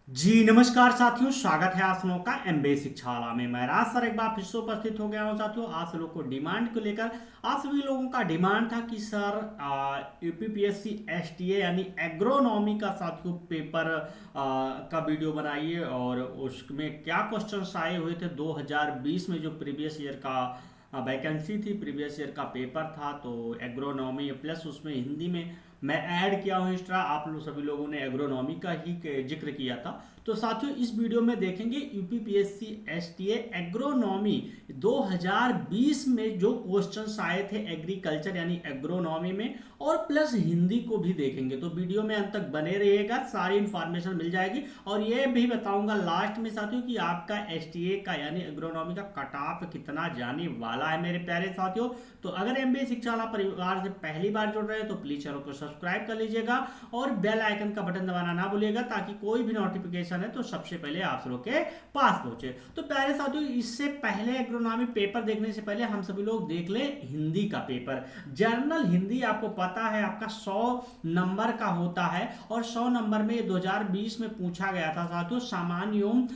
जी नमस्कार साथियों, स्वागत है आप लोगों का एमबी शिक्षाशाला में। मैं राज सर एक बार फिर से उपस्थित हो गया हूं साथियों, आप सब लोग को डिमांड को लेकर। आप सभी लोगों का डिमांड था कि सर यूपीपीएससी एसटीए यानी एग्रोनॉमी का साथियों पेपर का वीडियो बनाइए, और उसमें क्या क्वेश्चंस आए हुए थे 2020 में, जो प्रीवियस ईयर का वैकेंसी थी, प्रीवियस ईयर का पेपर था। तो एग्रोनॉमी प्लस उसमें हिंदी में मैं ऐड किया हूँ एक्स्ट्रा। आप लोग सभी लोगों ने एग्रोनॉमी का ही जिक्र किया था। तो साथियों इस वीडियो में देखेंगे यूपीपीएससी एसटीए एग्रोनॉमी 2020 में जो क्वेश्चंस आए थे एग्रीकल्चर यानी एग्रोनॉमी में, और प्लस हिंदी को भी देखेंगे। तो वीडियो में अंत तक बने रहिएगा, सारी इंफॉर्मेशन मिल जाएगी। और ये भी बताऊंगा लास्ट में साथियों कि आपका एसटीए का यानी एग्रोनॉमी का कट ऑफ कितना जाने वाला है मेरे प्यारे साथियों। तो अगर एमबीए शिक्षाशाला परिवार से पहली बार जुड़ रहे हैं तो प्लीज चैनल को सब्सक्राइब कर लीजिएगा और बेल आइकन का बटन दबाना ना भूलिएगा, ताकि कोई भी नोटिफिकेशन है तो सबसे पहले आप लोगों के पास पहुंचे। तो प्यारे साथियों, इससे पहले एग्रोनॉमी पेपर देखने से पहले हम सभी लोग देख ले हिंदी का पेपर। जर्नल हिंदी आपको पता है आपका 100 नंबर का होता है, और 100 नंबर में 2020 में पूछा गया था साथियों सामान्य एवं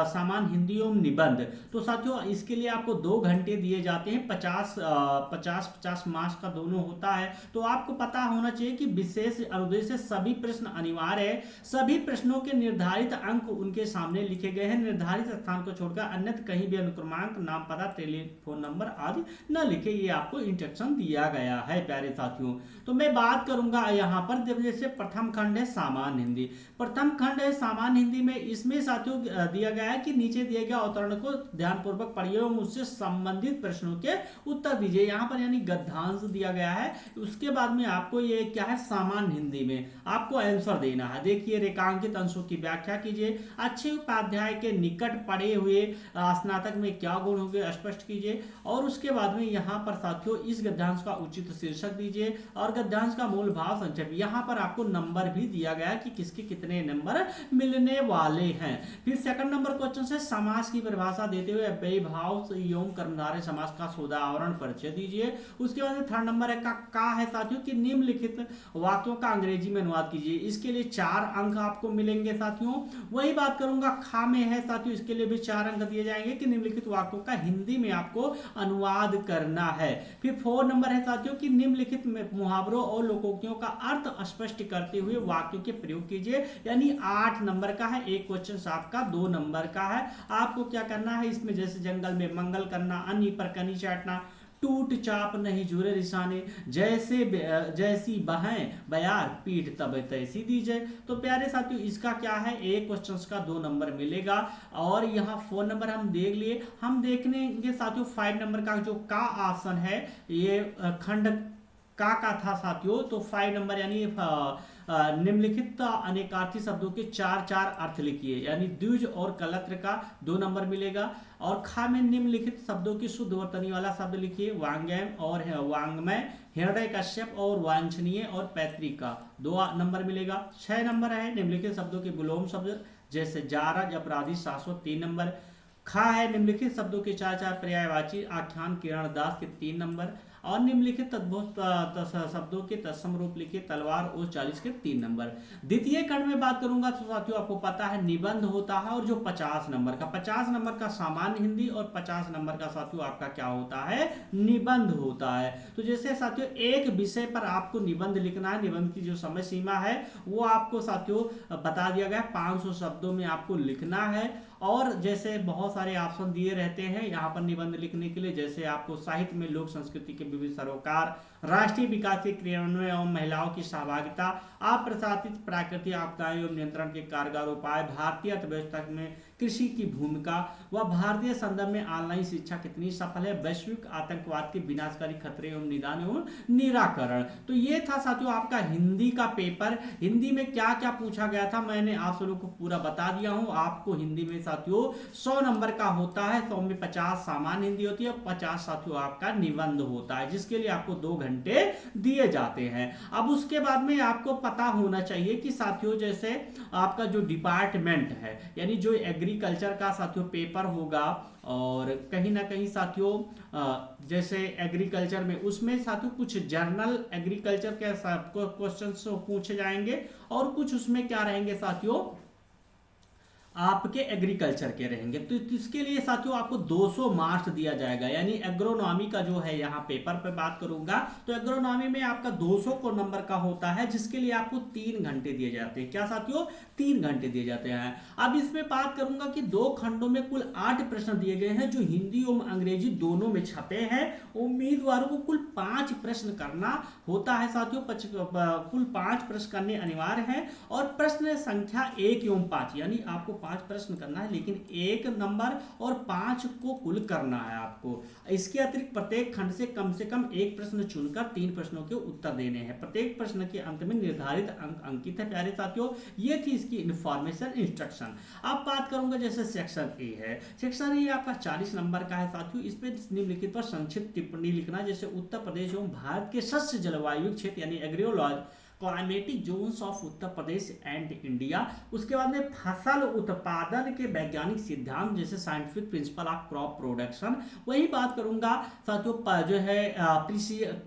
सामान्य हिंदी एवं निबंध। तो साथियों इसके लिए आपको 2 घंटे दिए जाते हैं, 50 मार्क्स का दोनों होता है। तो आपको पता होना चाहिए कि विशेष अनुदेश से सभी प्रश्न अनिवार्य है। सभी प्रश्नों के निर्धारित अंक उनके सामने लिखे गए हैं। निर्धारित स्थान को छोड़कर अन्यथा कहीं भी अनुक्रमांक, नाम, पता, टेलीफोन नंबर आदि न लिखे, ये आपको इंस्ट्रक्शन दिया गया है प्यारे साथियों। तो मैं बात करूंगा यहाँ पर, जैसे प्रथम खंड है सामान्य हिंदी। प्रथम खंड है सामान्य हिंदी में, इसमें साथियों दिया गया है कि नीचे दिए गए अवतरण को ध्यानपूर्वक पढ़िए और उससे संबंधित प्रश्नों के उत्तर दीजिए। यहाँ पर यानी गद्यांश दिया गया है। उसके बाद में आपको ये क्या है, सामान्य हिंदी में आपको आंसर देना है। देखिए, रेखांकित अंशों की व्याख्या कीजिए। अच्छे उपाध्याय के निकट पढ़े हुए स्नातक में क्या गुण होंगे स्पष्ट कीजिए। और उसके बाद में यहाँ पर साथियों इस गद्यांश का उचित शीर्षक दीजिए और गद्यांश का मूल भाव संक्षेप। यहाँ पर आपको नंबर भी दिया गया है कि किसके कितने नंबर मिलने वाले हैं। फिर सेकंड नंबर क्वेश्चन से समास की परिभाषा देते हुए व्ययभाव एवं कर्मधारय समास का सोदाहरण परिचय दीजिए। उसके बाद थर्ड नंबर है का है साथियों कि निम्नलिखित वाक्यों का अंग्रेजी में अनुवाद कीजिए। इसके लिए 4 अंक आपको मिलेंगे साथियों। वही बात करूंगा खा में है साथियों, इसके लिए भी 4 अंक दिए जाएंगे कि निम्नलिखित वाक्यों का हिंदी में आपको अनुवाद करना है। फिर 4 नंबर है साथियों कि निम्नलिखित मुहावरों और लोकोक्तियों का अर्थ स्पष्ट करते हुए वाक्यों के प्रयोग कीजिए। यानी 8 नंबर का है। एक क्वेश्चन आपका 2 नंबर का है। आपको क्या करना है इसमें, जैसे जंगल में मंगल करना, अन्य पर कनी चाटना, टूट चाप नहीं जुरे रिसाने, जैसे जैसी बहें बयार पीठ तब तैसी दीजिए। तो प्यारे साथियों इसका क्या है, एक क्वेश्चन का 2 नंबर मिलेगा। और यहाँ 4 नंबर हम देख लिए। हम देखने साथियों 5 नंबर का जो का ऑप्शन है, ये खंड का था साथियों। तो 5 नंबर यानी निम्नलिखित अनेकार्थी शब्दों के 4 अर्थ लिखिए। यानी द्विज और कलत्र का 2 नंबर मिलेगा। और खा में निम्नलिखित शब्दों की शुद्ध वर्तनी वाला शब्द लिखिए। वांग्यम और वांग्मय, हृदय कश्यप और वांछनीय और पैतृक का 2 नंबर मिलेगा। 6 नंबर है निम्नलिखित शब्दों के विलोम शब्द, जैसे जारज, अपराधी, शाश्वत 3 नंबर। खा है निम्नलिखित शब्दों के 4 पर्यायवाची आख्यान, किरण दास के 3 नंबर। और निम्नलिखित तद्भुत शब्दों के तत्सम रूप लिखिए। तलवार और 40 के 3 नंबर। द्वितीय खंड में बात करूंगा तो साथियों आपको पता है निबंध होता है, और जो 50 नंबर का, 50 नंबर का सामान्य हिंदी और 50 नंबर का साथियों आपका क्या होता है, निबंध होता है। तो जैसे साथियों एक विषय पर आपको निबंध लिखना है, निबंध की जो समय सीमा है वो आपको साथियों बता दिया गया, 500 शब्दों में आपको लिखना है। और जैसे बहुत सारे ऑप्शन दिए रहते हैं यहाँ पर निबंध लिखने के लिए, जैसे आपको साहित्य में लोक संस्कृति के विविध सरोकार, राष्ट्रीय विकास के क्रियान्वयन एवं महिलाओं की सहभागिता, अप्रशासित प्राकृतिक आपदाएं एवं नियंत्रण के कारगर उपाय, भारतीय अर्थव्यवस्था में कृषि की भूमिका व भारतीय संदर्भ में ऑनलाइन शिक्षा कितनी सफल है, वैश्विक आतंकवाद के विनाशकारी खतरे एवं निदान एवं निराकरण। तो ये था साथियों आपका हिंदी का पेपर। हिंदी में क्या क्या पूछा गया था मैंने आप लोगों को पूरा बता दिया हूं। आपको हिंदी में साथियों 100 नंबर का होता है। 100 में 50 सामान्य हिंदी होती है, 50 साथियों आपका निबंध होता है, जिसके लिए आपको 2 घंटे दिए जाते हैं। अब उसके बाद में आपको पता होना चाहिए कि साथियों जैसे आपका जो डिपार्टमेंट है, यानी जो एग्रीकल्चर का साथियों पेपर होगा, और कहीं ना कहीं साथियों जैसे एग्रीकल्चर में उसमें साथियों कुछ जर्नल एग्रीकल्चर के क्वेश्चंस पूछे जाएंगे, और कुछ उसमें क्या रहेंगे साथियों आपके एग्रीकल्चर के रहेंगे। तो इसके लिए साथियों आपको 200 मार्क्स दिया जाएगा, यानी एग्रोनॉमी का जो है यहाँ पेपर पे बात करूंगा तो एग्रोनॉमी में आपका 200 को नंबर का होता है, जिसके लिए आपको 3 घंटे दिए जाते हैं। क्या साथियों? 3 घंटे दिए जाते हैं। अब इसमें बात करूंगा कि 2 खंडों में कुल 8 प्रश्न दिए गए हैं, जो हिंदी एवं अंग्रेजी दोनों में छपे हैं। उम्मीदवारों को कुल 5 प्रश्न करना होता है साथियों, कुल 5 प्रश्न करने अनिवार्य है। और प्रश्न संख्या 1 एवं 5, यानी आपको 5 प्रश्न करना है, लेकिन 1 नंबर और 5 को कुल करना है आपको। इसके अतिरिक्त प्रत्येक खंड से कम 1 प्रश्न चुनकर 3 प्रश्नों के उत्तर देने हैं। प्रत्येक प्रश्न के अंत में निर्धारित अंक अंकित है। प्यारे साथियों, ये थी इसकी इंफॉर्मेशन इंस्ट्रक्शन। अब बात करूंगा जैसे सेक्शन ए है। सेक्शन ए आपका 40 नंबर का है साथियों। इस पे निम्नलिखित पर संक्षिप्त टिप्पणी लिखना, जैसे उत्तर प्रदेश एवं भारत के शस्य जलवायु क्षेत्र यानी agrology climatic zones of Uttar Pradesh and India. उसके बाद में फसल उत्पादन के वैज्ञानिक सिद्धांत, जैसे scientific principle of crop production. वही बात करूंगा साथियों जो है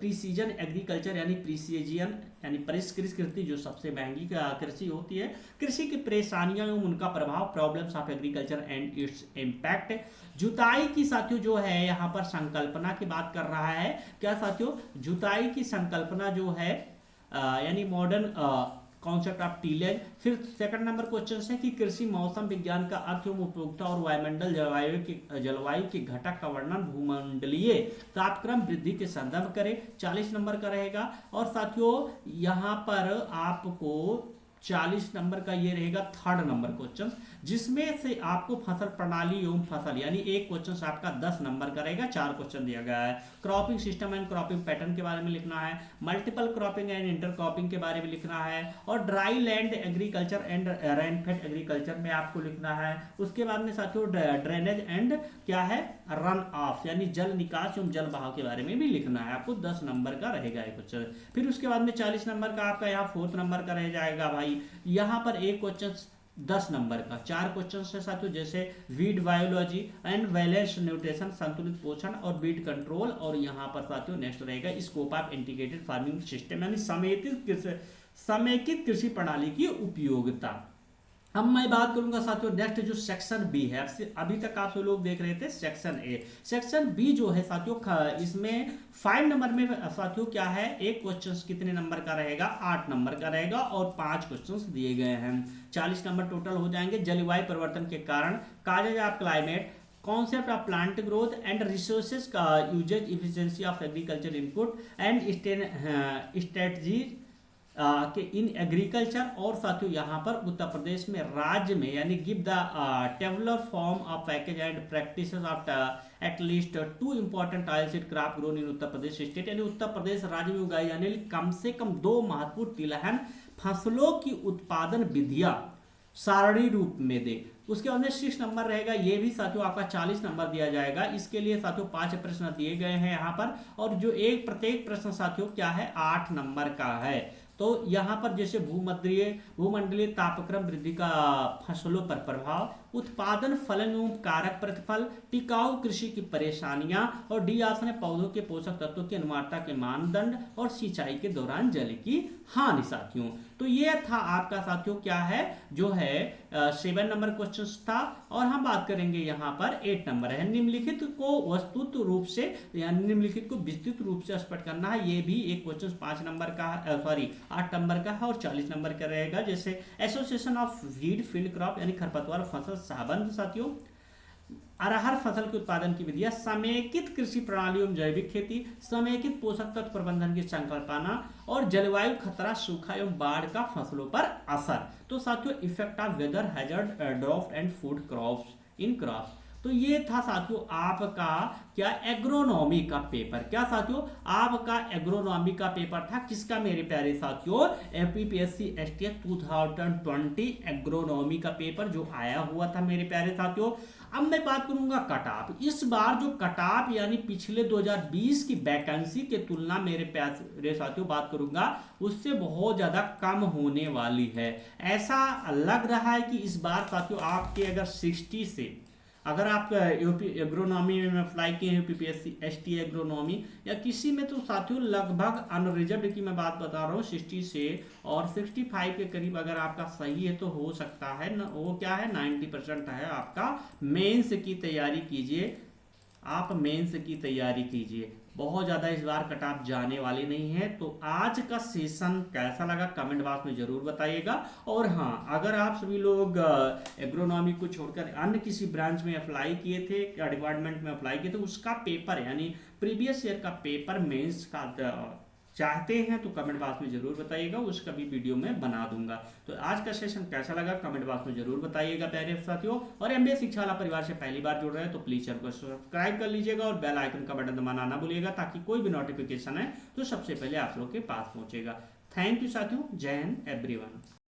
प्रीसीजन एग्रीकल्चर यानी प्रीसीजन यानी परिष्कृत, जो सबसे महंगी कृषि होती है, कृषि की परेशानियां एवं उनका प्रभाव, problems of agriculture and its impact. जुताई की साथियों जो है यहाँ पर संकल्पना की बात कर रहा है। क्या साथियों? जुताई की संकल्पना जो है यानी मॉडर्न कॉन्सेप्ट ऑफ टीलेज। फिर सेकंड नंबर क्वेश्चन है कि कृषि मौसम विज्ञान का अर्थ एवं उपयोगिता और वायुमंडल जलवायु के घटक का वर्णन भूमंडलीय तापक्रम वृद्धि के संदर्भ करें। 40 नंबर का रहेगा। और साथियों यहाँ पर आपको 40 नंबर का ये रहेगा थर्ड नंबर क्वेश्चन, जिसमें से आपको फसल प्रणाली एवं फसल यानी एक क्वेश्चन आपका 10 नंबर का रहेगा। 4 क्वेश्चन दिया गया है। Cropping system and cropping pattern के बारे में लिखना है। Multiple cropping and inter cropping के बारे में लिखना है। और dry land agriculture and rainfed agriculture में आपको लिखना है। उसके बाद में साथियों ड्रेनेज एंड क्या है रन ऑफ यानी जल निकास एवं जल बहाव के बारे में भी लिखना है। आपको 10 नंबर का रहेगा ये क्वेश्चन। फिर उसके बाद में 40 नंबर का आपका यहाँ 4th नंबर का रह जाएगा भाई। यहाँ पर एक क्वेश्चन 10 नंबर का। 4 क्वेश्चन से साथियों, जैसे weed biology and balance nutrition, संतुलित पोषण और वीड कंट्रोल। और यहाँ पर साथियों नेक्स्ट रहेगा scope of integrated farming system यानी समेकित कृषि प्रणाली की उपयोगिता। अब मैं बात करूंगा साथियों नेक्स्ट जो सेक्शन बी है। अभी तक आप लोग देख रहे थे सेक्शन ए। सेक्शन बी जो है साथियों, इसमें 5 नंबर में साथियों क्या है, एक क्वेश्चन कितने नंबर का रहेगा? 8 नंबर का रहेगा और 5 क्वेश्चन दिए गए हैं। 40 नंबर टोटल हो जाएंगे। जलवायु परिवर्तन के कारण, causes of climate, concept of plant growth and resources का uses, efficiency of agriculture input and strategies के इन एग्रीकल्चर। और साथियों यहाँ पर उत्तर प्रदेश में राज्य में यानी give the tabular form of package and practices of at least 2 important oilseed crop grown in Uttar Pradesh state, यानी उत्तर प्रदेश राज्य में उगाई जाने वाली कम से कम 2 महत्वपूर्ण तिलहन फसलों की उत्पादन विधियां सारणी रूप में दे। उसके बाद में 6 नंबर रहेगा। ये भी साथियों आपका 40 नंबर दिया जाएगा। इसके लिए साथियों 5 प्रश्न दिए गए हैं यहाँ पर। और जो प्रत्येक प्रश्न साथियों क्या है 8 नंबर का है। तो यहाँ पर जैसे भूमंडलीय तापक्रम वृद्धि का फसलों पर प्रभाव, उत्पादन फलन एवं कारक प्रतिफल, टिकाऊ कृषि की परेशानियां और डी ऑप्शन है पौधों के पोषक तत्वों की अनिवार्यता के मानदंड और सिंचाई के दौरान जल की हानि साथियों। तो ये था आपका साथियों क्या है जो है 7 नंबर क्वेश्चन था। और हम बात करेंगे यहाँ पर 8 नंबर है। निम्नलिखित को वस्तुत रूप से यानी निम्नलिखित को विस्तृत रूप से स्पष्ट करना है। ये भी एक क्वेश्चन 5 नंबर का 8 नंबर का है और 40 नंबर का रहेगा। जैसे association of weed field crop यानी खरपतवार फसल सहबंध साथियों, अरहर फसल के उत्पादन की विधियां, समेकित कृषि प्रणाली एवं जैविक खेती, समेकित पोषक तत्व प्रबंधन की संकल्पना और जलवायु खतरा, सूखा एवं बाढ़ का फसलों पर असर। तो साथियों effect of weather hazard, drought and food crops in crops. तो ये था साथियों आपका क्या एग्रोनॉमी का पेपर। क्या साथियों आपका एग्रोनॉमी का पेपर था किसका मेरे प्यारे साथियों? एपीपीएससी एसटीएफ 2020 एग्रोनॉमी का पेपर जो आया हुआ था मेरे प्यारे साथियों। अब मैं बात करूंगा कट ऑफ। इस बार जो कट ऑफ यानी पिछले 2020 की वैकेंसी के तुलना मेरे प्यारे साथियों बात करूंगा उससे बहुत ज्यादा कम होने वाली है। ऐसा लग रहा है कि इस बार साथियों आपके अगर 60 से अगर आप यूपी एग्रोनॉमी में अप्लाई किए हैं, यूपीपीएससी एसटी एग्रोनॉमी या किसी में, तो साथियों लगभग अनरिजर्व्ड की मैं बात बता रहा हूँ 60 से और 65 के करीब अगर आपका सही है तो हो सकता है न, वो क्या है 90% है आपका। मेंस की तैयारी कीजिए, आप मेंस की तैयारी कीजिए, बहुत ज़्यादा इस बार कट ऑफ जाने वाली नहीं है। तो आज का सेशन कैसा लगा कमेंट बॉक्स में ज़रूर बताइएगा। और हाँ, अगर आप सभी लोग एग्रोनॉमी को छोड़कर अन्य किसी ब्रांच में अप्लाई किए थे, डिपार्टमेंट में अप्लाई किए थे, उसका पेपर यानी प्रीवियस ईयर का पेपर मेंस का चाहते हैं तो कमेंट बॉक्स में जरूर बताइएगा, उसका भी वीडियो मैं बना दूंगा। तो आज का सेशन कैसा लगा कमेंट बॉक्स में जरूर बताइएगा प्यारे साथियों। और एमबीए शिक्षाला परिवार से पहली बार जुड़ रहे हैं तो प्लीज चैनल को सब्सक्राइब कर लीजिएगा और बेल आइकन का बटन दबाना ना भूलिएगा, ताकि कोई भी नोटिफिकेशन है तो सबसे पहले आप लोग के पास पहुंचेगा। थैंक यू साथियों, जय हिंद एवरीवन।